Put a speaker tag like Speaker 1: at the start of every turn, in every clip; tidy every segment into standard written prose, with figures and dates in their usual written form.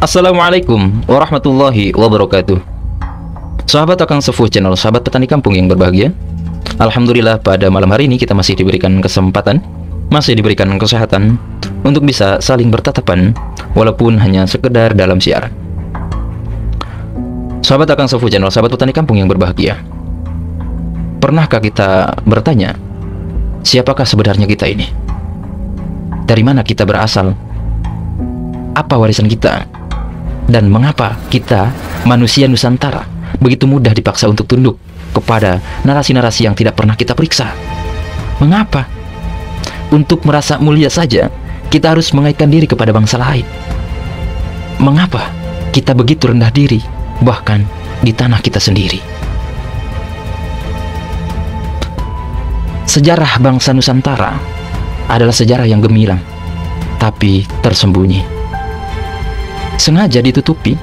Speaker 1: Assalamualaikum warahmatullahi wabarakatuh. Sahabat Akang Sepuh channel, sahabat petani kampung yang berbahagia. Alhamdulillah pada malam hari ini kita masih diberikan kesempatan, masih diberikan kesehatan untuk bisa saling bertatapan walaupun hanya sekedar dalam siaran. Sahabat Akang Sepuh channel, sahabat petani kampung yang berbahagia. Pernahkah kita bertanya, siapakah sebenarnya kita ini? Dari mana kita berasal? Apa warisan kita? Dan mengapa kita, manusia Nusantara, begitu mudah dipaksa untuk tunduk kepada narasi-narasi yang tidak pernah kita periksa? Mengapa? Untuk merasa mulia saja, kita harus mengaitkan diri kepada bangsa lain. Mengapa kita begitu rendah diri, bahkan di tanah kita sendiri? Sejarah bangsa Nusantara adalah sejarah yang gemilang, tapi tersembunyi. Sengaja ditutupi,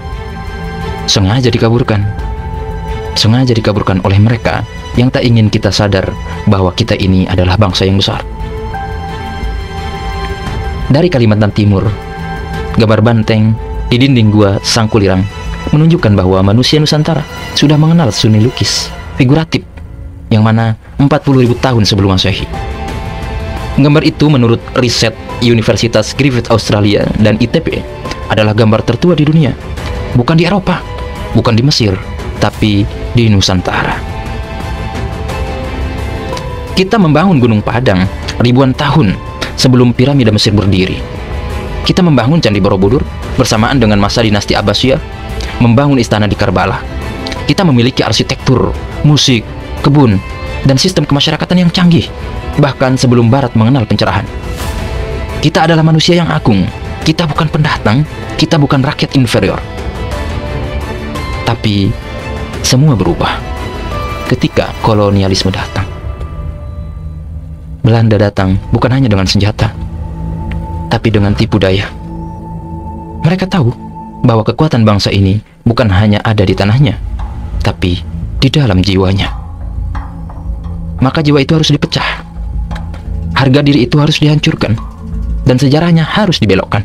Speaker 1: sengaja dikaburkan oleh mereka yang tak ingin kita sadar bahwa kita ini adalah bangsa yang besar. Dari Kalimantan Timur, gambar banteng di dinding gua Sangkulirang menunjukkan bahwa manusia Nusantara sudah mengenal seni lukis figuratif yang mana 40.000 tahun sebelum Masehi. Gambar itu menurut riset Universitas Griffith Australia dan ITB adalah gambar tertua di dunia, bukan di Eropa, bukan di Mesir, tapi di Nusantara. Kita membangun Gunung Padang ribuan tahun sebelum piramida Mesir berdiri. Kita membangun Candi Borobudur bersamaan dengan masa dinasti Abbasiyah, membangun istana di Karbala. Kita memiliki arsitektur, musik, kebun, dan sistem kemasyarakatan yang canggih, bahkan sebelum Barat mengenal pencerahan. Kita adalah manusia yang agung. Kita bukan pendatang, kita bukan rakyat inferior. Tapi semua berubah ketika kolonialisme datang. Belanda datang bukan hanya dengan senjata, tapi dengan tipu daya. Mereka tahu bahwa kekuatan bangsa ini bukan hanya ada di tanahnya, tapi di dalam jiwanya. Maka jiwa itu harus dipecah, harga diri itu harus dihancurkan, dan sejarahnya harus dibelokkan.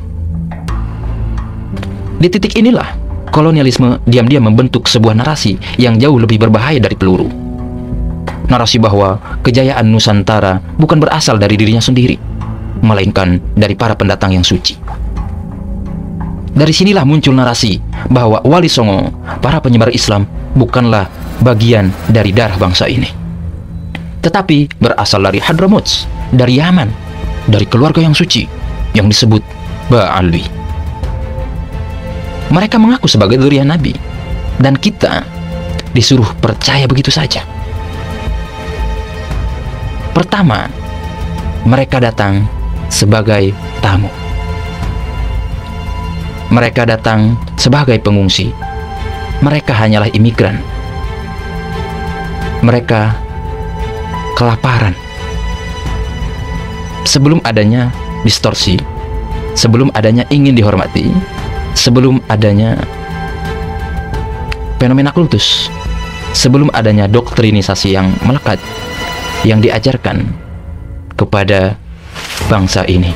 Speaker 1: Di titik inilah kolonialisme diam-diam membentuk sebuah narasi yang jauh lebih berbahaya dari peluru. Narasi bahwa kejayaan Nusantara bukan berasal dari dirinya sendiri, melainkan dari para pendatang yang suci. Dari sinilah muncul narasi bahwa Wali Songo, para penyebar Islam, bukanlah bagian dari darah bangsa ini, tetapi berasal dari Hadramaut, dari Yaman, dari keluarga yang suci yang disebut Ba'alwi. Mereka mengaku sebagai dzurriyyah Nabi, dan kita disuruh percaya begitu saja. Pertama, mereka datang sebagai tamu. Mereka datang sebagai pengungsi. Mereka hanyalah imigran. Mereka kelaparan. Sebelum adanya distorsi, sebelum adanya ingin dihormati, sebelum adanya fenomena kultus, sebelum adanya doktrinisasi yang melekat yang diajarkan kepada bangsa ini.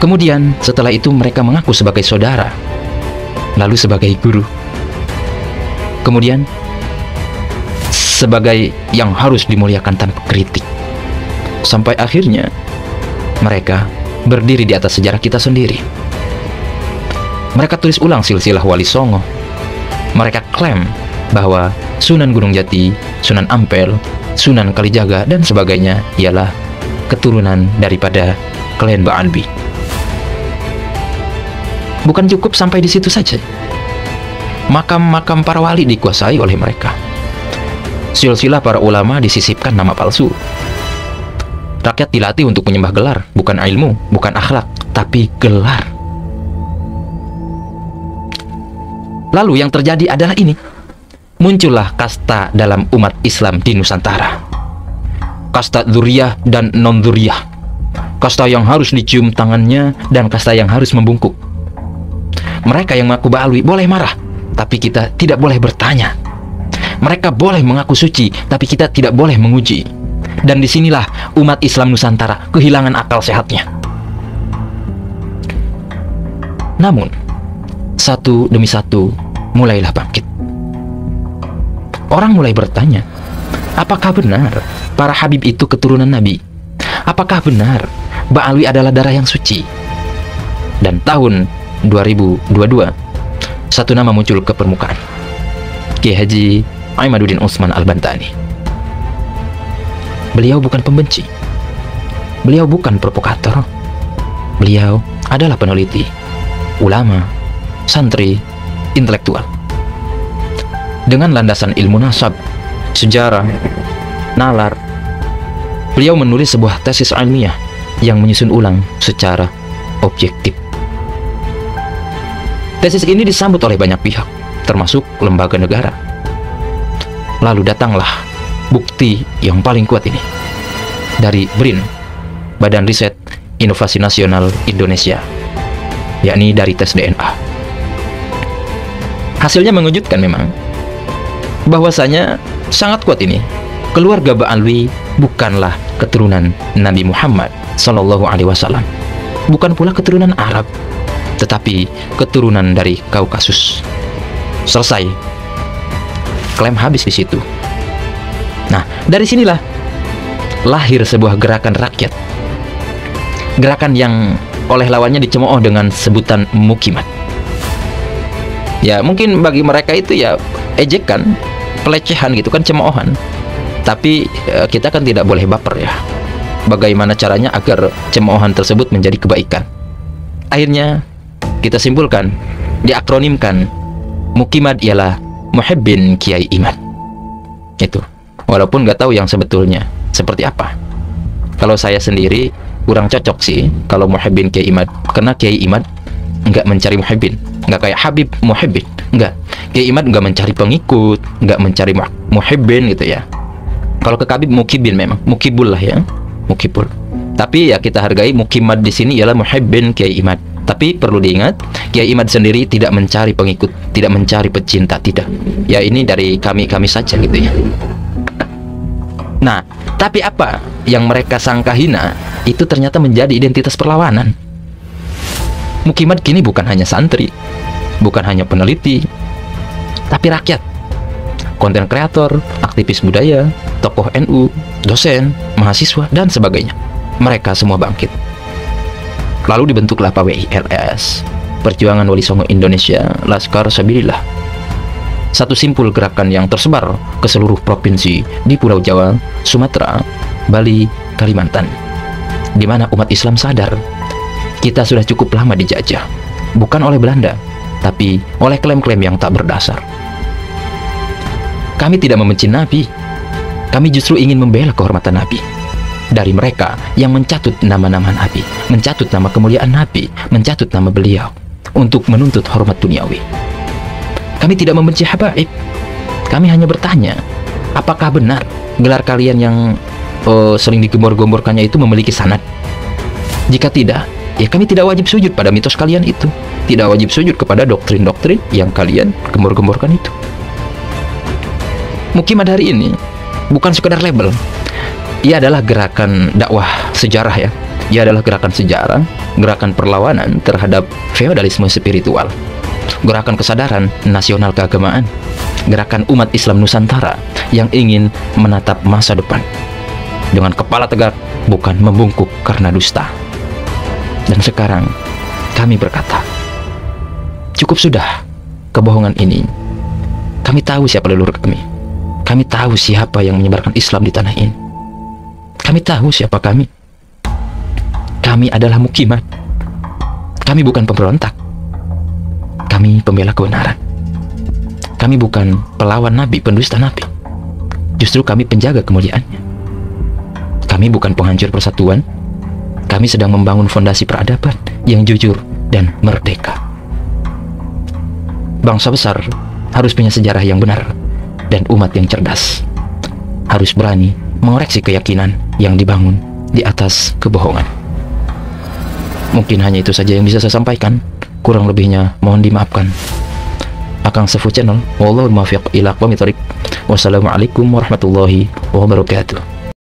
Speaker 1: Kemudian setelah itu mereka mengaku sebagai saudara, lalu sebagai guru, kemudian sebagai yang harus dimuliakan tanpa kritik, sampai akhirnya mereka berdiri di atas sejarah kita sendiri. Mereka tulis ulang silsilah Wali Songo. Mereka klaim bahwa Sunan Gunung Jati, Sunan Ampel, Sunan Kalijaga, dan sebagainya ialah keturunan daripada klan Ba'alwi. Bukan cukup sampai di situ saja. Makam-makam para wali dikuasai oleh mereka. Silsilah para ulama disisipkan nama palsu. Rakyat dilatih untuk menyembah gelar, bukan ilmu, bukan akhlak, tapi gelar. Lalu yang terjadi adalah ini. Muncullah kasta dalam umat Islam di Nusantara. Kasta dzurriyyah dan non-dzurriyyah. Kasta yang harus dicium tangannya dan kasta yang harus membungkuk. Mereka yang mengaku Ba'alwi boleh marah, tapi kita tidak boleh bertanya. Mereka boleh mengaku suci, tapi kita tidak boleh menguji. Dan disinilah umat Islam Nusantara kehilangan akal sehatnya. Namun, satu demi satu mulailah bangkit. Orang mulai bertanya, apakah benar para Habib itu keturunan Nabi? Apakah benar Ba'alwi adalah darah yang suci? Dan tahun 2022, satu nama muncul ke permukaan, Kiai Haji Imaduddin Utsman Al-Bantani. Beliau bukan pembenci, beliau bukan provokator, beliau adalah peneliti, ulama, santri, intelektual. Dengan landasan ilmu nasab, sejarah, nalar, beliau menulis sebuah tesis ilmiah yang menyusun ulang secara objektif. Tesis ini disambut oleh banyak pihak, termasuk lembaga negara. Lalu datanglah bukti yang paling kuat ini dari BRIN, Badan Riset Inovasi Nasional Indonesia, yakni dari tes DNA. Hasilnya mengejutkan memang, bahwasanya sangat kuat ini. Keluarga Ba'alwi bukanlah keturunan Nabi Muhammad Sallallahu Alaihi Wasallam, bukan pula keturunan Arab, tetapi keturunan dari Kaukasus. Selesai. Klaim habis di situ. Nah, dari sinilah lahir sebuah gerakan rakyat. Gerakan yang oleh lawannya dicemooh dengan sebutan mukimat. Ya, mungkin bagi mereka itu ya ejekan, pelecehan gitu kan, cemoohan. Tapi kita kan tidak boleh baper ya. Bagaimana caranya agar cemoohan tersebut menjadi kebaikan? Akhirnya kita simpulkan, diakronimkan, mukimat ialah Muhibbin Kiai Imad. Itu. Walaupun nggak tahu yang sebetulnya seperti apa. Kalau saya sendiri kurang cocok sih kalau Muhibbin Kiai Imad, karena Kiai Imad nggak mencari muhibbin, nggak kayak Habib Muhibbin, nggak. Kiai Imad nggak mencari pengikut, nggak mencari muhibbin gitu ya. Kalau ke Habib mukibin, memang mukibul lah ya, mukibul. Tapi ya kita hargai mukimat di sini ialah Muhibbin Kiai Imad. Tapi perlu diingat, Kiai Imad sendiri tidak mencari pengikut, tidak mencari pecinta, tidak. Ya ini dari kami saja gitu ya. Nah, tapi apa yang mereka sangka hina itu ternyata menjadi identitas perlawanan. Mukimat kini bukan hanya santri, bukan hanya peneliti, tapi rakyat, konten kreator, aktivis budaya, tokoh NU, dosen, mahasiswa, dan sebagainya. Mereka semua bangkit. Lalu dibentuklah PWILS, Perjuangan Wali Songo Indonesia Laskar Sabilillah. Satu simpul gerakan yang tersebar ke seluruh provinsi di Pulau Jawa, Sumatera, Bali, Kalimantan, di mana umat Islam sadar kita sudah cukup lama dijajah, bukan oleh Belanda, tapi oleh klaim-klaim yang tak berdasar. Kami tidak membenci Nabi, kami justru ingin membela kehormatan Nabi. Dari mereka yang mencatut nama-nama Nabi, mencatut nama kemuliaan Nabi, mencatut nama beliau untuk menuntut hormat duniawi. Kami tidak membenci habaib. Kami hanya bertanya, apakah benar gelar kalian yang sering digembor-gemborkannya itu memiliki sanad? Jika tidak, ya kami tidak wajib sujud pada mitos kalian itu, tidak wajib sujud kepada doktrin-doktrin yang kalian gembor-gemborkan itu. Mukimat hari ini bukan sekedar label. Ia adalah gerakan dakwah sejarah ya. Ia adalah gerakan sejarah, gerakan perlawanan terhadap feodalisme spiritual, gerakan kesadaran nasional keagamaan, gerakan umat Islam Nusantara yang ingin menatap masa depan dengan kepala tegak, bukan membungkuk karena dusta. Dan sekarang kami berkata, cukup sudah kebohongan ini. Kami tahu siapa leluhur kami. Kami tahu siapa yang menyebarkan Islam di tanah ini. Kami tahu siapa kami. Kami adalah mukimat. Kami bukan pemberontak. Kami pembela kebenaran. Kami bukan pelawan Nabi, pendusta Nabi. Justru kami penjaga kemuliaannya. Kami bukan penghancur persatuan. Kami sedang membangun fondasi peradaban yang jujur dan merdeka. Bangsa besar harus punya sejarah yang benar, dan umat yang cerdas harus berani mengoreksi keyakinan yang dibangun di atas kebohongan. Mungkin hanya itu saja yang bisa saya sampaikan. Kurang lebihnya mohon dimaafkan. Akang Sefu Channel, wallahul muwaffiq ila aqwamit thoriq. Wassalamualaikum warahmatullahi wabarakatuh.